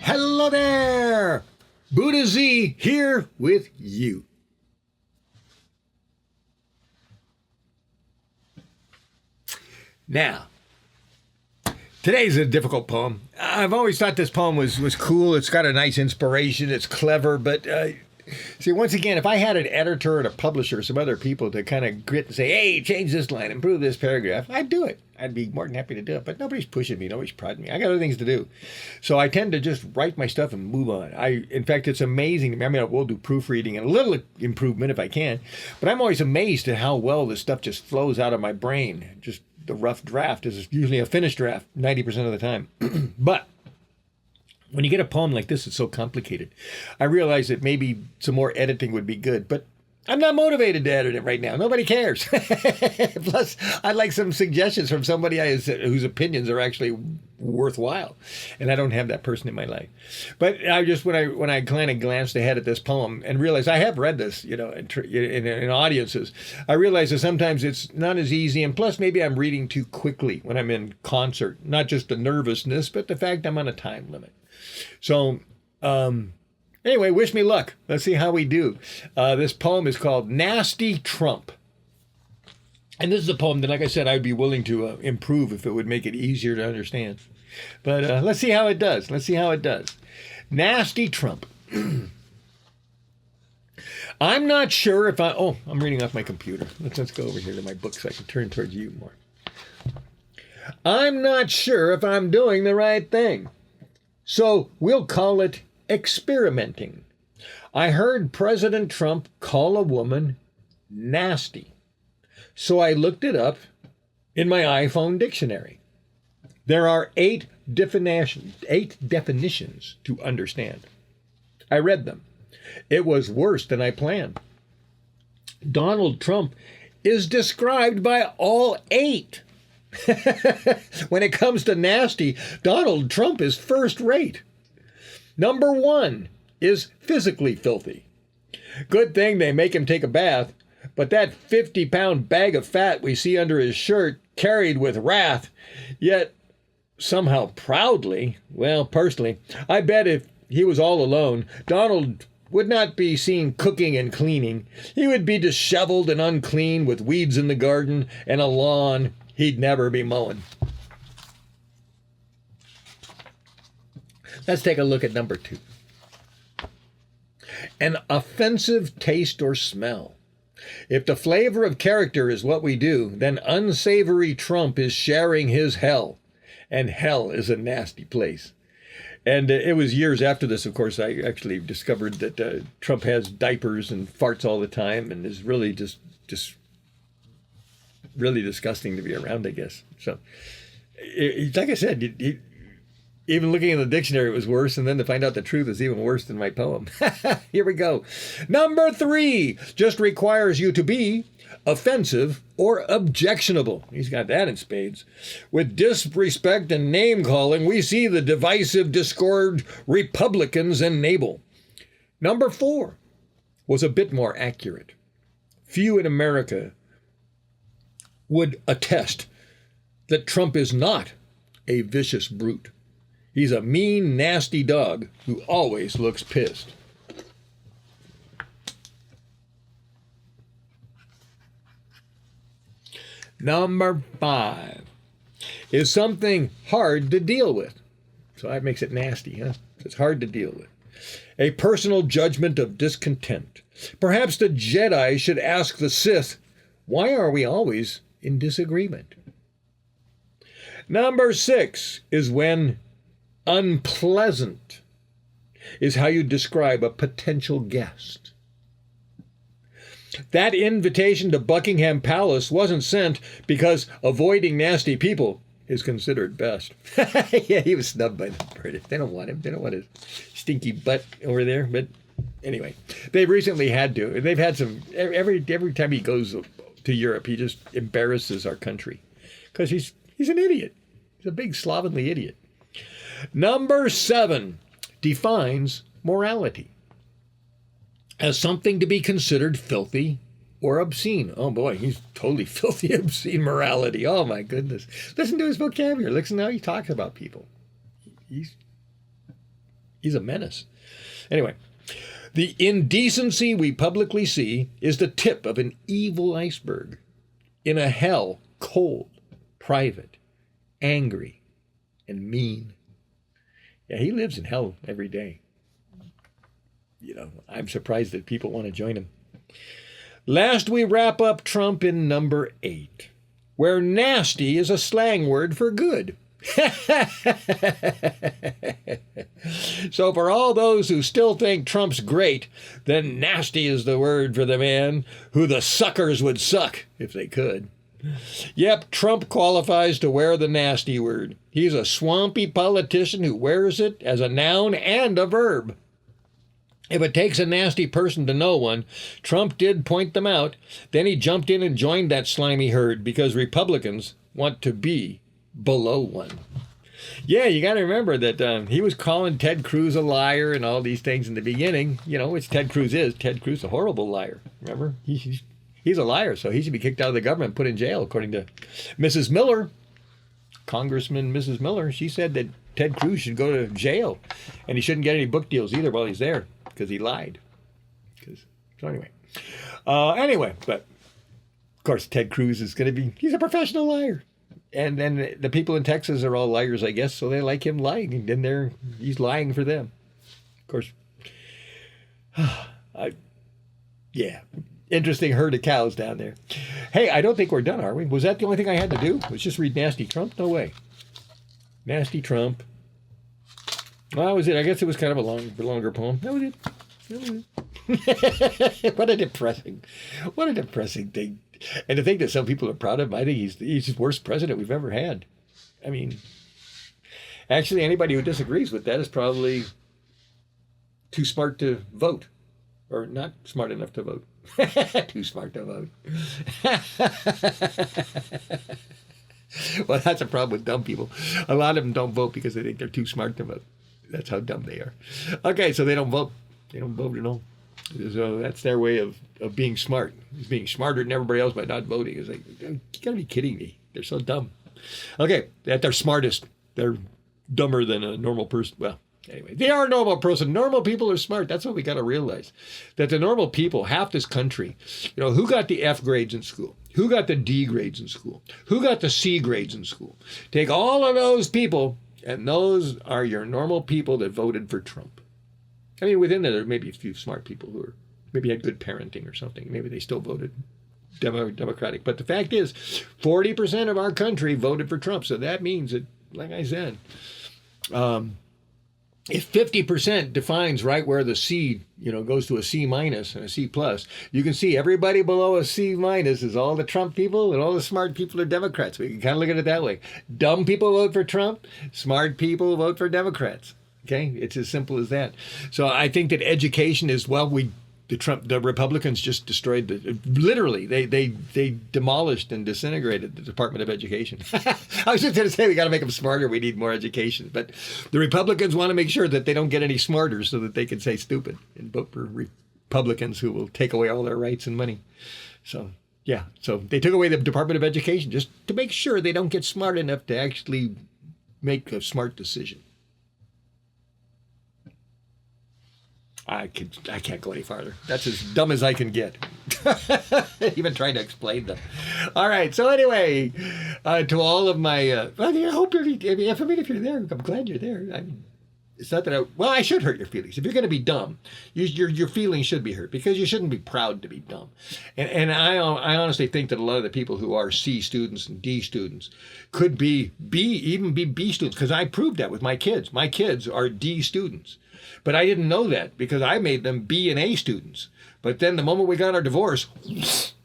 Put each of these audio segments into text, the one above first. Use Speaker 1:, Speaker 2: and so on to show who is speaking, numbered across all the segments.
Speaker 1: Hello there! Buddha Z here with you. Now, today's a difficult poem. I've always thought this poem was cool. It's got a nice inspiration. It's clever, but see, once again, if I had an editor and a publisher, some other people to kind of grit and say, hey, change this line, improve this paragraph, I'd do it. I'd be more than happy to do it, but nobody's pushing me. Nobody's prodding me. I got other things to do. So I tend to just write my stuff and move on. In fact, it's amazing. I mean, I will do proofreading and a little improvement if I can, but I'm always amazed at how well this stuff just flows out of my brain. Just the rough draft is usually a finished draft 90% of the time. But when you get a poem like this, it's so complicated. I realize that maybe some more editing would be good, but I'm not motivated to edit it right now. Nobody cares. Plus, I'd like some suggestions from somebody whose opinions are actually worthwhile, and I don't have that person in my life. But I just when I kind of glanced ahead at this poem and realized I have read this, in audiences, I realized that sometimes it's not as easy, and plus maybe I'm reading too quickly when I'm in concert. Not just the nervousness, but the fact I'm on a time limit. So. Anyway, wish me luck. Let's see how we do. This poem is called Nasty Trump. And this is a poem that, like I said, I'd be willing to improve if it would make it easier to understand. But let's see how it does. Let's see how it does. Nasty Trump. I'm not sure if I'm reading off my computer. Let's go over here to my book so I can turn towards you more. I'm not sure if I'm doing the right thing. So we'll call it experimenting. I heard President Trump call a woman nasty. So I looked it up in my iPhone dictionary. There are 8 definitions to understand. I read them. It was worse than I planned. Donald Trump is described by all 8. When it comes to nasty, Donald Trump is first rate. Number 1 is physically filthy. Good thing they make him take a bath, but that 50-pound bag of fat we see under his shirt carried with wrath, yet somehow proudly, well, personally, I bet if he was all alone, Donald would not be seen cooking and cleaning. He would be disheveled and unclean with weeds in the garden and a lawn he'd never be mowing. Let's take a look at number 2. An offensive taste or smell. If the flavor of character is what we do, then unsavory Trump is sharing his hell. And hell is a nasty place. And it was years after this, of course, I actually discovered that Trump has diapers and farts all the time and is really just really disgusting to be around, I guess. So, like I said, even looking in the dictionary, it was worse, and then to find out the truth is even worse than my poem. Here we go. Number 3 just requires you to be offensive or objectionable. He's got that in spades. With disrespect and name-calling, we see the divisive, discord Republicans enable. Number 4 was a bit more accurate. Few in America would attest that Trump is not a vicious brute. He's a mean, nasty dog who always looks pissed. Number 5 is something hard to deal with. So that makes it nasty, huh? It's hard to deal with. A personal judgment of discontent. Perhaps the Jedi should ask the Sith, why are we always in disagreement? Number 6 is when unpleasant is how you describe a potential guest. That invitation to Buckingham Palace wasn't sent because avoiding nasty people is considered best. Yeah, he was snubbed by the British. They don't want him. They don't want his stinky butt over there. But anyway, they recently had to. They've had some, every time he goes to Europe, he just embarrasses our country because he's an idiot. He's a big slovenly idiot. Number 7 defines morality as something to be considered filthy or obscene. Oh boy, he's totally filthy, obscene morality. Oh my goodness. Listen to his vocabulary. Listen to how he talks about people. He's a menace. Anyway, the indecency we publicly see is the tip of an evil iceberg in a hell cold, private, angry, and mean. Yeah, he lives in hell every day. You know, I'm surprised that people want to join him. Last, we wrap up Trump in number 8, where nasty is a slang word for good. So for all those who still think Trump's great, then nasty is the word for the man who the suckers would suck if they could. Yep, Trump qualifies to wear the nasty word. He's a swampy politician who wears it as a noun and a verb. If it takes a nasty person to know one, Trump did point them out. Then he jumped in and joined that slimy herd because Republicans want to be below one. Yeah, you got to remember that he was calling Ted Cruz a liar and all these things in the beginning, you know, which Ted Cruz is. Ted Cruz is a horrible liar. Remember? He's a liar, so he should be kicked out of the government and put in jail, according to Mrs. Miller, Congressman Mrs. Miller. She said that Ted Cruz should go to jail, and he shouldn't get any book deals either while he's there, because he lied. So anyway, but of course Ted Cruz is going to be—he's a professional liar, and then the people in Texas are all liars, I guess, so they like him lying, and then he's lying for them. Of course, yeah, interesting herd of cows down there. Hey, I don't think we're done, are we? Was that the only thing I had to do? Was just read Nasty Trump? No way. Nasty Trump. Well, that was it. I guess it was kind of a longer poem. That was it. What a depressing thing. And to think that some people are proud of him, I think he's the worst president we've ever had. I mean, actually, anybody who disagrees with that is probably too smart to vote, or not smart enough to vote. Too smart to vote. Well, that's a problem with dumb people. A lot of them don't vote because they think they're too smart to vote. That's how dumb they are. Okay, so they don't vote. They don't vote at all. So that's their way of being smart. Is being smarter than everybody else by not voting. It's like, you gotta be kidding me. They're so dumb. Okay, at their smartest, they're dumber than a normal person. Well, anyway, they are a normal person. Normal people are smart. That's what we got to realize. That the normal people, half this country, you know, who got the F grades in school? Who got the D grades in school? Who got the C grades in school? Take all of those people, and those are your normal people that voted for Trump. I mean, within there may be a few smart people who maybe had good parenting or something. Maybe they still voted Democratic. But the fact is, 40% of our country voted for Trump. So that means that, like I said, if 50% defines right where the C, goes to a C minus and a C plus, you can see everybody below a C minus is all the Trump people and all the smart people are Democrats. We can kind of look at it that way. Dumb people vote for Trump. Smart people vote for Democrats. Okay, it's as simple as that. So I think that education is, the Republicans just destroyed literally, they demolished and disintegrated the Department of Education. I was just going to say we got to make them smarter. We need more education. But the Republicans want to make sure that they don't get any smarter so that they can say stupid and vote for Republicans who will take away all their rights and money. So, yeah. So they took away the Department of Education just to make sure they don't get smart enough to actually make a smart decision. I can't go any farther. That's as dumb as I can get. Even trying to explain them. All right. So anyway, to all of my, I hope if you're there, I'm glad you're there. It's not that I should hurt your feelings. If you're going to be dumb, your feelings should be hurt because you shouldn't be proud to be dumb. And I honestly think that a lot of the people who are C students and D students could be B students, because I proved that with my kids. My kids are D students. But I didn't know that because I made them B and A students. But then the moment we got our divorce,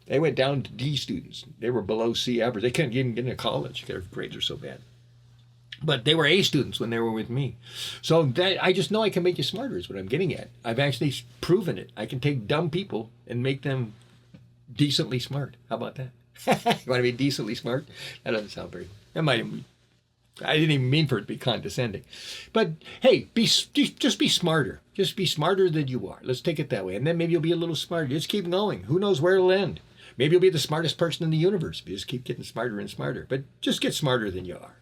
Speaker 1: they went down to D students. They were below C average. They couldn't even get into college. Their grades are so bad. But they were A students when they were with me. So I just know I can make you smarter is what I'm getting at. I've actually proven it. I can take dumb people and make them decently smart. How about that? You want to be decently smart? That doesn't sound very... I didn't even mean for it to be condescending. But hey, just be smarter. Just be smarter than you are. Let's take it that way. And then maybe you'll be a little smarter. Just keep going. Who knows where it'll end? Maybe you'll be the smartest person in the universe if you just keep getting smarter and smarter. But just get smarter than you are.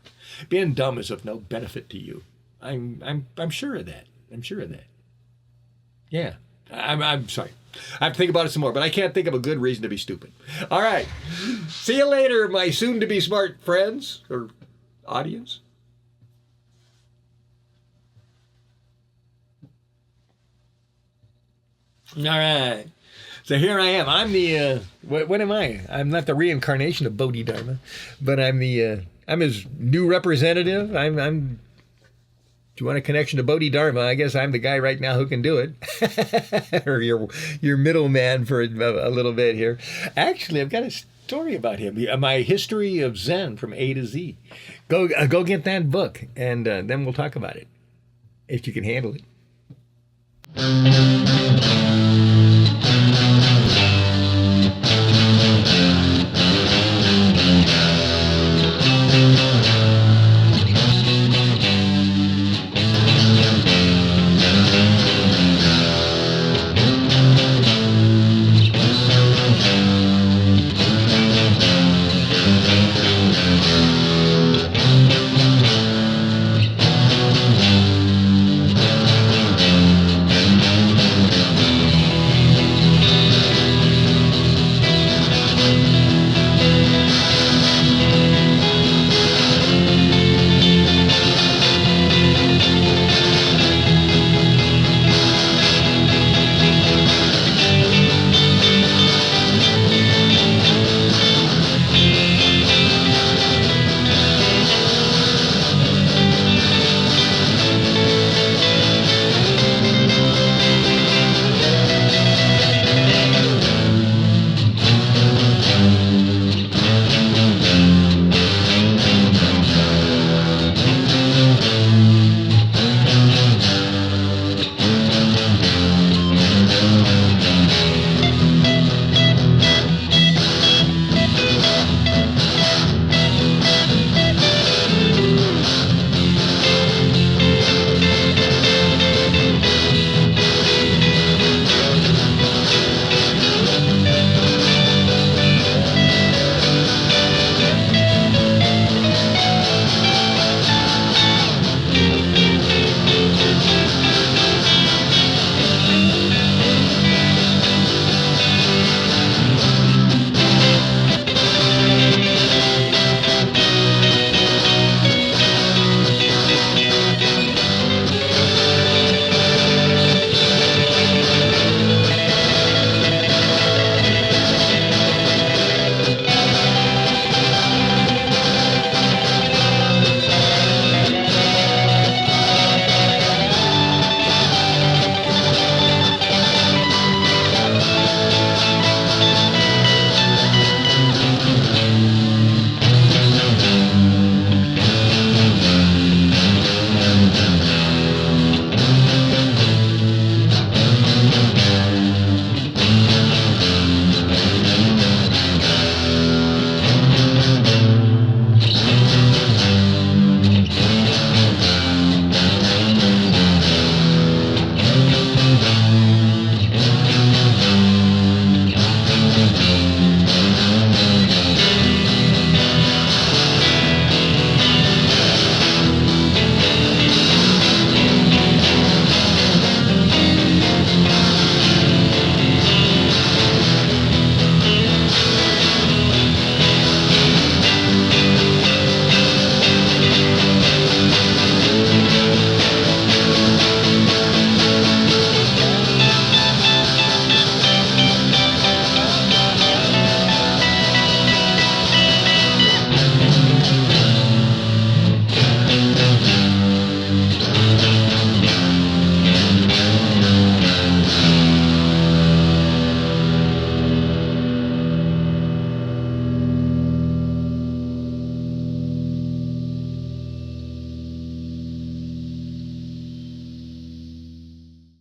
Speaker 1: Being dumb is of no benefit to you. I'm sure of that. I'm sure of that. Yeah. I'm sorry. I have to think about it some more, but I can't think of a good reason to be stupid. All right. See you later, my soon-to-be smart friends or audience. All right. So here I am. I'm the, what am I? I'm not the reincarnation of Bodhidharma, but I'm his new representative. Do you want a connection to Bodhidharma? I guess I'm the guy right now who can do it. Or your middleman for a little bit here. Actually, I've got a story about him. My history of Zen from A to Z. Go get that book, and then we'll talk about it, if you can handle it.